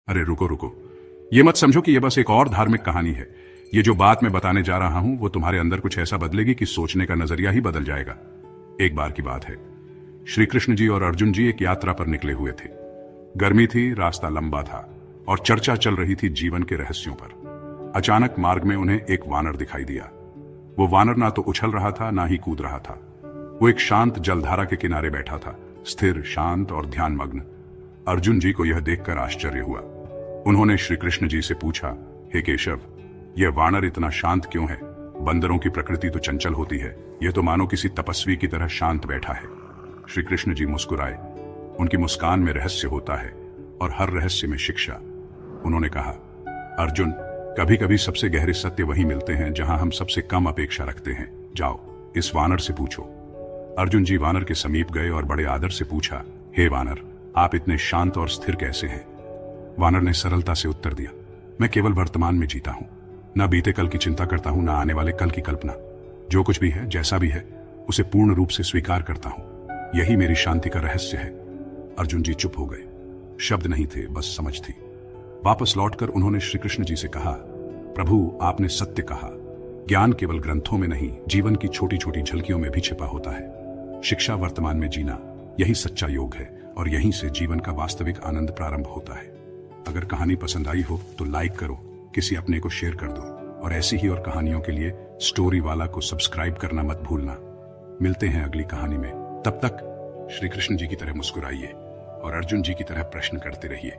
अरे रुको रुको, ये मत समझो कि यह बस एक और धार्मिक कहानी है। ये जो बात मैं बताने जा रहा हूं वो तुम्हारे अंदर कुछ ऐसा बदलेगी कि सोचने का नजरिया ही बदल जाएगा। एक बार की बात है, श्री कृष्ण जी और अर्जुन जी एक यात्रा पर निकले हुए थे। गर्मी थी, रास्ता लंबा था और चर्चा चल रही थी जीवन के रहस्यों पर। अचानक मार्ग में उन्हें एक वानर दिखाई दिया। वो वानर ना तो उछल रहा था ना ही कूद रहा था। वो एक शांत जलधारा के किनारे बैठा था, स्थिर, शांत और ध्यानमग्न। अर्जुन जी को यह देखकर आश्चर्य हुआ। उन्होंने श्री कृष्ण जी से पूछा, हे केशव, यह वानर इतना शांत क्यों है? बंदरों की प्रकृति तो चंचल होती है, यह तो मानो किसी तपस्वी की तरह शांत बैठा है। श्री कृष्ण जी मुस्कुराए। उनकी मुस्कान में रहस्य होता है और हर रहस्य में शिक्षा। उन्होंने कहा, अर्जुन, कभी कभी सबसे गहरे सत्य वही मिलते हैं जहां हम सबसे कम अपेक्षा रखते हैं। जाओ, इस वानर से पूछो। अर्जुन जी वानर के समीप गए और बड़े आदर से पूछा, हे वानर, आप इतने शांत और स्थिर कैसे हैं? वानर ने सरलता से उत्तर दिया, मैं केवल वर्तमान में जीता हूं, ना बीते कल की चिंता करता हूं, ना आने वाले कल की कल्पना। जो कुछ भी है, जैसा भी है, उसे पूर्ण रूप से स्वीकार करता हूं। यही मेरी शांति का रहस्य है। अर्जुन जी चुप हो गए। शब्द नहीं थे, बस समझ थी। वापस लौटकर उन्होंने श्री कृष्ण जी से कहा, प्रभु, आपने सत्य कहा। ज्ञान केवल ग्रंथों में नहीं, जीवन की छोटी छोटी झलकियों में भी छिपा होता है। शिक्षा वर्तमान में जीना, यही सच्चा योग है और यहीं से जीवन का वास्तविक आनंद प्रारंभ होता है। अगर कहानी पसंद आई हो तो लाइक करो, किसी अपने को शेयर कर दो और ऐसी ही और कहानियों के लिए स्टोरी वाला को सब्सक्राइब करना मत भूलना। मिलते हैं अगली कहानी में। तब तक श्री कृष्ण जी की तरह मुस्कुराइए और अर्जुन जी की तरह प्रश्न करते रहिए।